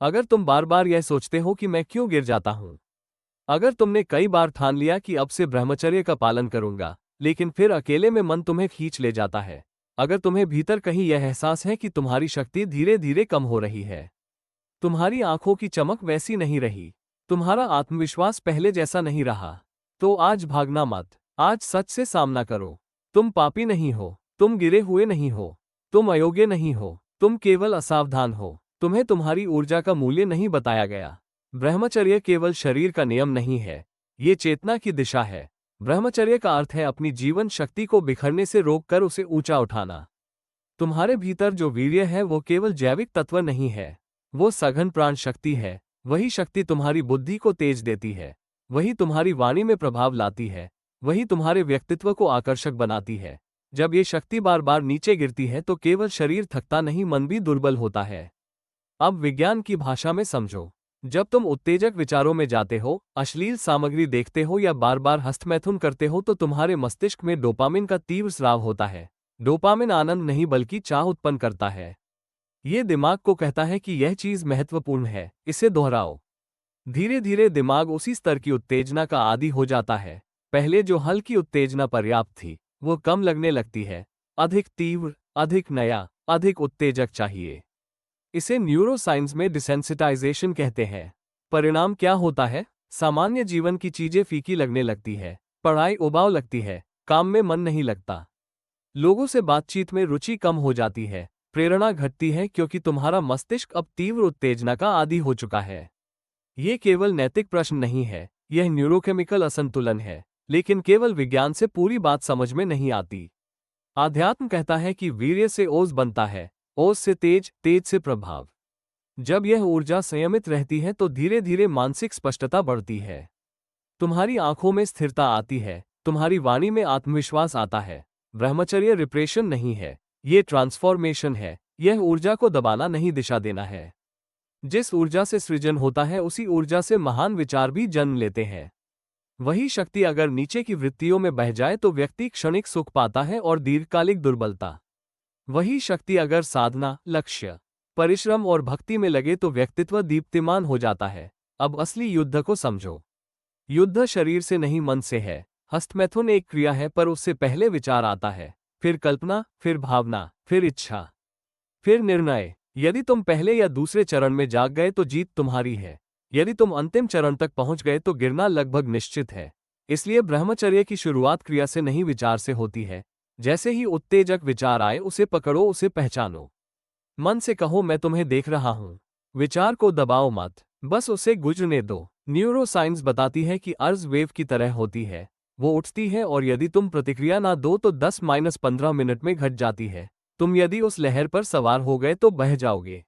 अगर तुम बार बार यह सोचते हो कि मैं क्यों गिर जाता हूं, अगर तुमने कई बार ठान लिया कि अब से ब्रह्मचर्य का पालन करूंगा, लेकिन फिर अकेले में मन तुम्हें खींच ले जाता है, अगर तुम्हें भीतर कहीं यह एहसास है कि तुम्हारी शक्ति धीरे धीरे कम हो रही है, तुम्हारी आंखों की चमक वैसी नहीं रही, तुम्हारा आत्मविश्वास पहले जैसा नहीं रहा, तो आज भागना मत, आज सच से सामना करो। तुम पापी नहीं हो, तुम गिरे हुए नहीं हो, तुम अयोग्य नहीं हो, तुम केवल असावधान हो, तुम्हें तुम्हारी ऊर्जा का मूल्य नहीं बताया गया। ब्रह्मचर्य केवल शरीर का नियम नहीं है, ये चेतना की दिशा है। ब्रह्मचर्य का अर्थ है अपनी जीवन शक्ति को बिखरने से रोककर उसे ऊंचा उठाना। तुम्हारे भीतर जो वीर्य है वो केवल जैविक तत्व नहीं है, वो सघन प्राण शक्ति है। वही शक्ति तुम्हारी बुद्धि को तेज देती है, वही तुम्हारी वाणी में प्रभाव लाती है, वही तुम्हारे व्यक्तित्व को आकर्षक बनाती है। जब ये शक्ति बार बार नीचे गिरती है तो केवल शरीर थकता नहीं, मन भी दुर्बल होता है। अब विज्ञान की भाषा में समझो। जब तुम उत्तेजक विचारों में जाते हो, अश्लील सामग्री देखते हो या बार बार हस्तमैथुन करते हो तो तुम्हारे मस्तिष्क में डोपामिन का तीव्र स्राव होता है। डोपामिन आनंद नहीं बल्कि चाह उत्पन्न करता है। ये दिमाग को कहता है कि यह चीज महत्वपूर्ण है, इसे दोहराओ। धीरे धीरे दिमाग उसी स्तर की उत्तेजना का आदी हो जाता है। पहले जो हल्की उत्तेजना पर्याप्त थी, वो कम लगने लगती है। अधिक तीव्र, अधिक नया, अधिक उत्तेजक चाहिए। इसे न्यूरोसाइंस में डिसेंसिटाइजेशन कहते हैं। परिणाम क्या होता है? सामान्य जीवन की चीजें फीकी लगने लगती है, पढ़ाई उबाऊ लगती है, काम में मन नहीं लगता, लोगों से बातचीत में रुचि कम हो जाती है, प्रेरणा घटती है क्योंकि तुम्हारा मस्तिष्क अब तीव्र उत्तेजना का आदी हो चुका है। ये केवल नैतिक प्रश्न नहीं है, यह न्यूरोकेमिकल असंतुलन है, लेकिन केवल विज्ञान से पूरी बात समझ में नहीं आती। आध्यात्म कहता है कि वीर्य से ओज बनता है, ओज से तेज, तेज से प्रभाव। जब यह ऊर्जा संयमित रहती है तो धीरे धीरे मानसिक स्पष्टता बढ़ती है, तुम्हारी आंखों में स्थिरता आती है, तुम्हारी वाणी में आत्मविश्वास आता है। ब्रह्मचर्य रिप्रेशन नहीं है, ये ट्रांसफॉर्मेशन है। यह ऊर्जा को दबाना नहीं, दिशा देना है। जिस ऊर्जा से सृजन होता है उसी ऊर्जा से महान विचार भी जन्म लेते हैं। वही शक्ति अगर नीचे की वृत्तियों में बह जाए तो व्यक्ति क्षणिक सुख पाता है और दीर्घकालिक दुर्बलता। वही शक्ति अगर साधना, लक्ष्य, परिश्रम और भक्ति में लगे तो व्यक्तित्व दीप्तिमान हो जाता है। अब असली युद्ध को समझो। युद्ध शरीर से नहीं, मन से है। हस्तमैथुन एक क्रिया है, पर उससे पहले विचार आता है, फिर कल्पना, फिर भावना, फिर इच्छा, फिर निर्णय। यदि तुम पहले या दूसरे चरण में जाग गए तो जीत तुम्हारी है। यदि तुम अंतिम चरण तक पहुंच गए तो गिरना लगभग निश्चित है। इसलिए ब्रह्मचर्य की शुरुआत क्रिया से नहीं, विचार से होती है। जैसे ही उत्तेजक विचार आए उसे पकड़ो, उसे पहचानो। मन से कहो, मैं तुम्हें देख रहा हूं। विचार को दबाओ मत, बस उसे गुजरने दो। न्यूरोसाइंस बताती है कि अर्ज वेव की तरह होती है, वो उठती है और यदि तुम प्रतिक्रिया ना दो तो 10-15 मिनट में घट जाती है। तुम यदि उस लहर पर सवार हो गए तो बह जाओगे,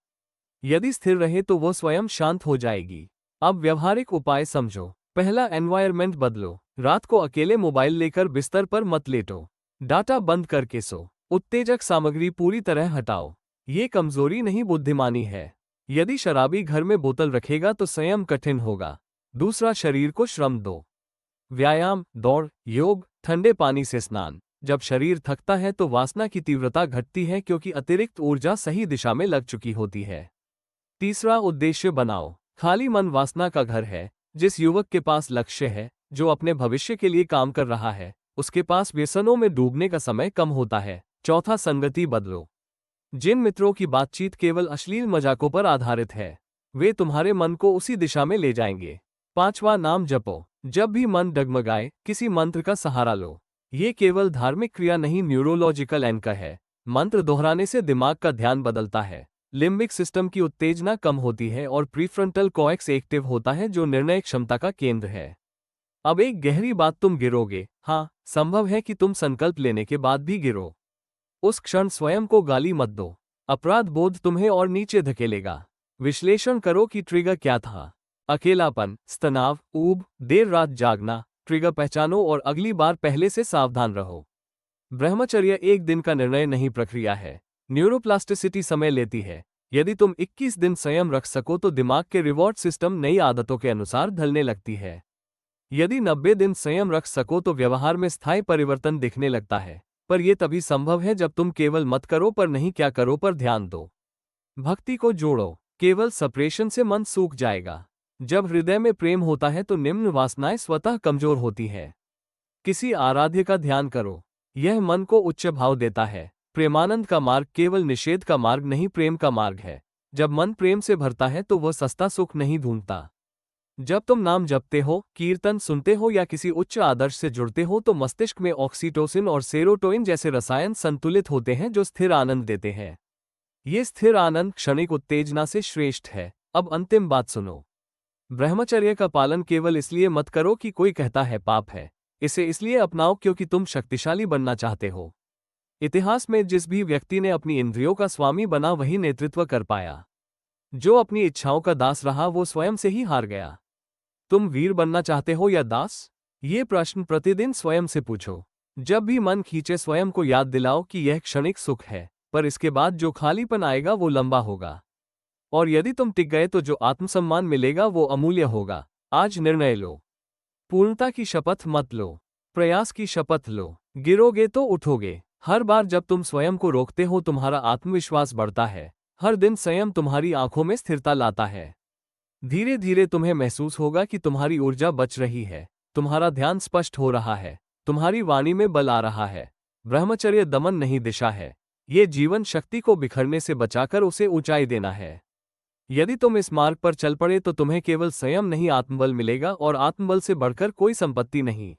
यदि स्थिर रहे तो वो स्वयं शांत हो जाएगी। अब व्यवहारिक उपाय समझो। पहला, एनवायरनमेंट बदलो। रात को अकेले मोबाइल लेकर बिस्तर पर मत लेटो, डाटा बंद करके सो, उत्तेजक सामग्री पूरी तरह हटाओ। ये कमजोरी नहीं, बुद्धिमानी है। यदि शराबी घर में बोतल रखेगा तो संयम कठिन होगा। दूसरा, शरीर को श्रम दो। व्यायाम, दौड़, योग, ठंडे पानी से स्नान। जब शरीर थकता है तो वासना की तीव्रता घटती है क्योंकि अतिरिक्त ऊर्जा सही दिशा में लग चुकी होती है। तीसरा, उद्देश्य बनाओ। खाली मन वासना का घर है। जिस युवक के पास लक्ष्य है, जो अपने भविष्य के लिए काम कर रहा है, उसके पास व्यसनों में डूबने का समय कम होता है। चौथा, संगति बदलो। जिन मित्रों की बातचीत केवल अश्लील मजाकों पर आधारित है, वे तुम्हारे मन को उसी दिशा में ले जाएंगे। पांचवा, नाम जपो। जब भी मन डगमगाए, किसी मंत्र का सहारा लो। ये केवल धार्मिक क्रिया नहीं, न्यूरोलॉजिकल एंकर है। मंत्र दोहराने से दिमाग का ध्यान बदलता है, लिम्बिक सिस्टम की उत्तेजना कम होती है और प्रीफ्रंटल कॉर्टेक्स एक्टिव होता है, जो निर्णय क्षमता का केंद्र है। अब एक गहरी बात, तुम गिरोगे। हाँ, संभव है कि तुम संकल्प लेने के बाद भी गिरो। उस क्षण स्वयं को गाली मत दो। अपराध बोध तुम्हें और नीचे धकेलेगा। विश्लेषण करो कि ट्रिगर क्या था। अकेलापन, तनाव, ऊब, देर रात जागना। ट्रिगर पहचानो और अगली बार पहले से सावधान रहो। ब्रह्मचर्य एक दिन का निर्णय नहीं, प्रक्रिया है। न्यूरोप्लास्टिसिटी समय लेती है। यदि तुम 21 दिन संयम रख सको तो दिमाग के रिवॉर्ड सिस्टम नई आदतों के अनुसार ढलने लगती है। यदि 90 दिन संयम रख सको तो व्यवहार में स्थायी परिवर्तन दिखने लगता है। पर यह तभी संभव है जब तुम केवल मत करो पर नहीं, क्या करो पर ध्यान दो। भक्ति को जोड़ो। केवल सप्रेशन से मन सूख जाएगा। जब हृदय में प्रेम होता है तो निम्न वासनाएं स्वतः कमजोर होती है। किसी आराध्य का ध्यान करो, यह मन को उच्च भाव देता है। प्रेमानंद का मार्ग केवल निषेध का मार्ग नहीं, प्रेम का मार्ग है। जब मन प्रेम से भरता है तो वह सस्ता सुख नहीं ढूंढता। जब तुम नाम जपते हो, कीर्तन सुनते हो या किसी उच्च आदर्श से जुड़ते हो तो मस्तिष्क में ऑक्सीटोसिन और सेरोटोनिन जैसे रसायन संतुलित होते हैं जो स्थिर आनंद देते हैं। ये स्थिर आनंद क्षणिक उत्तेजना से श्रेष्ठ है। अब अंतिम बात सुनो। ब्रह्मचर्य का पालन केवल इसलिए मत करो कि कोई कहता है पाप है। इसे इसलिए अपनाओ क्योंकि तुम शक्तिशाली बनना चाहते हो। इतिहास में जिस भी व्यक्ति ने अपनी इंद्रियों का स्वामी बना वही नेतृत्व कर पाया। जो अपनी इच्छाओं का दास रहा वो स्वयं से ही हार गया। तुम वीर बनना चाहते हो या दास? ये प्रश्न प्रतिदिन स्वयं से पूछो। जब भी मन खींचे स्वयं को याद दिलाओ कि यह क्षणिक सुख है, पर इसके बाद जो खालीपन आएगा वो लंबा होगा। और यदि तुम टिक गए तो जो आत्मसम्मान मिलेगा वो अमूल्य होगा। आज निर्णय लो। पूर्णता की शपथ मत लो, प्रयास की शपथ लो। गिरोगे तो उठोगे। हर बार जब तुम स्वयं को रोकते हो तुम्हारा आत्मविश्वास बढ़ता है। हर दिन संयम तुम्हारी आंखों में स्थिरता लाता है। धीरे धीरे तुम्हें महसूस होगा कि तुम्हारी ऊर्जा बच रही है, तुम्हारा ध्यान स्पष्ट हो रहा है, तुम्हारी वाणी में बल आ रहा है। ब्रह्मचर्य दमन नहीं, दिशा है। ये जीवन शक्ति को बिखरने से बचाकर उसे ऊंचाई देना है। यदि तुम इस मार्ग पर चल पड़े तो तुम्हें केवल संयम नहीं आत्मबल मिलेगा, और आत्मबल से बढ़कर कोई संपत्ति नहीं।